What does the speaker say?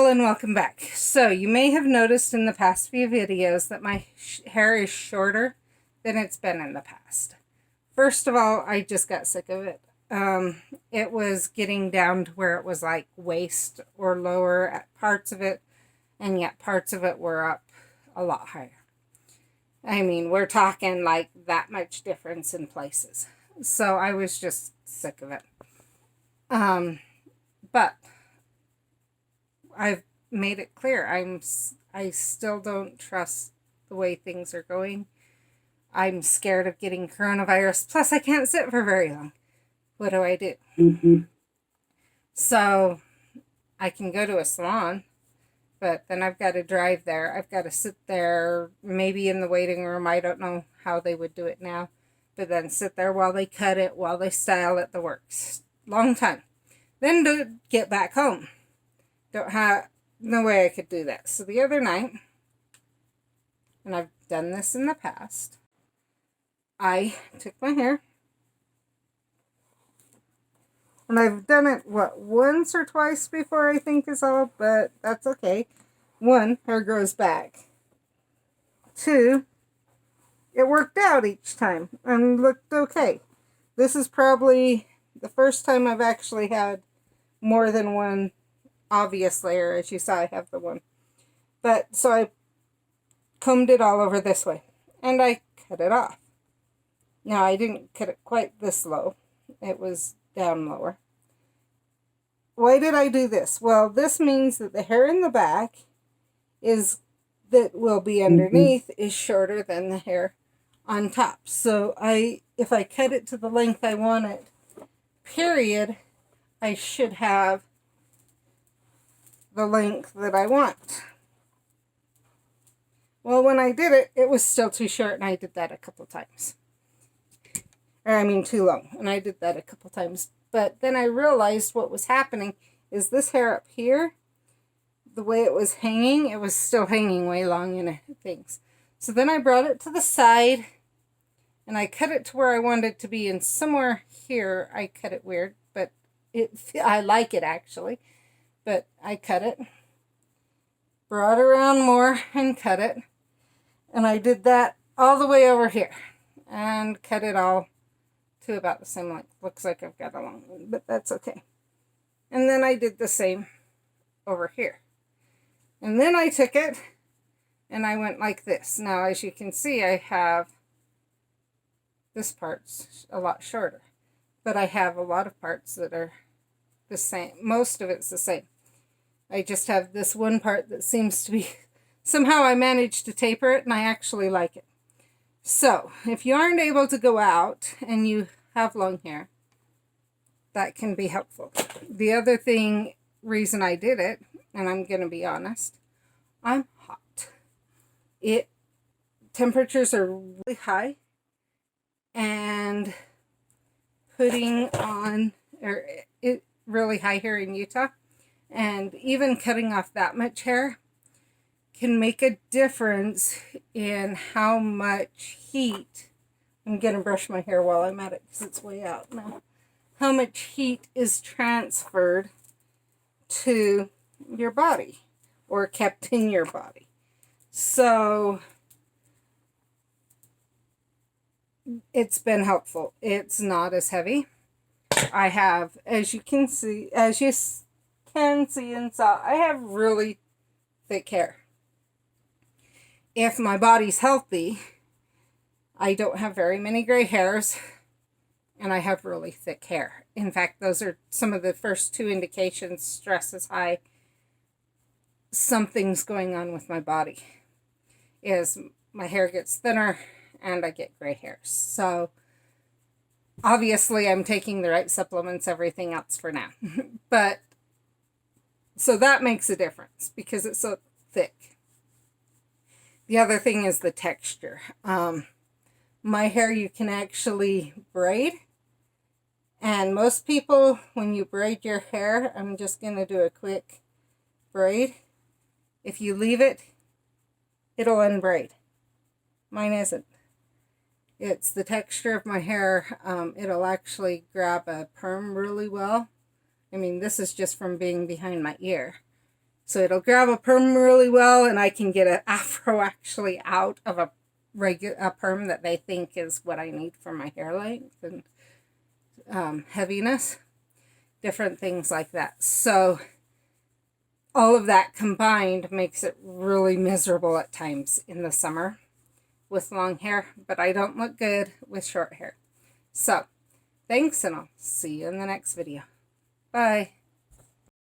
and welcome back. So you may have noticed in the past few videos that my hair is shorter than it's been in the past. First of all, I just got sick of it. It was getting down to where it was like waist or lower at parts of it, and yet parts of it were up a lot higher. I mean, we're talking like that much difference in places. So I was just sick of it. But I've made it clear I still don't trust the way things are going. I'm scared of getting coronavirus. Plus, I can't sit for very long. What do I do? So I can go to a salon, but then I've got to drive there. I've got to sit there, maybe in the waiting room. I don't know how they would do it now, but then sit there while they cut it, while they style it, the works. Long time. Then to get back home. Don't have no way I could do that. So the other night, and I've done this in the past, I took my hair, and I've done it, once or twice before, I think is all, but that's okay. 1, hair grows back. 2, it worked out each time and looked okay. This is probably the first time I've actually had more than one obvious layer. As you saw, I have the one. But so I combed it all over this way, and I cut it off. Now, I didn't cut it quite this low. It was down lower. Why did I do this? Well, this means that the hair in the back that will be underneath is shorter than the hair on top. So if I cut it to the length I want it, period, I should have the length that I want. Well, when I did it, it was still too short, and I did that a couple times. Too long, and I did that a couple times. But then I realized what was happening is this hair up here, the way it was hanging, it was still hanging way long in things. So then I brought it to the side, and I cut it to where I wanted it to be, and somewhere here I cut it weird, but I like it actually. But I cut it, brought around more and cut it, and I did that all the way over here and cut it all to about the same length. Looks like I've got a long one, but that's okay. And then I did the same over here. And then I took it and I went like this. Now, as you can see, I have this part's a lot shorter, but I have a lot of parts that are the same. Most of it's the same. I just have this one part that seems to be, somehow I managed to taper it, and I actually like it. So, if you aren't able to go out and you have long hair, that can be helpful. The other reason I did it, and I'm going to be honest, I'm hot. Temperatures are really high, and putting on, really high here in Utah, and even cutting off that much hair can make a difference in how much heat. I'm going to brush my hair while I'm at it because it's way out now. How much heat is transferred to your body or kept in your body. So it's been helpful. It's not as heavy. I have, as you can see and saw, I have really thick hair. If my body's healthy, I don't have very many gray hairs, and I have really thick hair. In fact, those are some of the first 2 indications. Stress is high. Something's going on with my body. Is my hair gets thinner, and I get gray hairs. So obviously, I'm taking the right supplements, everything else for now. But, so that makes a difference because it's so thick. The other thing is the texture. My hair you can actually braid. And most people, when you braid your hair, I'm just going to do a quick braid. If you leave it, it'll unbraid. Mine isn't. It's the texture of my hair. It'll actually grab a perm really well. I mean, this is just from being behind my ear. So it'll grab a perm really well, and I can get an afro actually out of a perm that they think is what I need for my hair length and heaviness, different things like that. So all of that combined makes it really miserable at times in the summer with long hair, but I don't look good with short hair. So thanks, and I'll see you in the next video. Bye.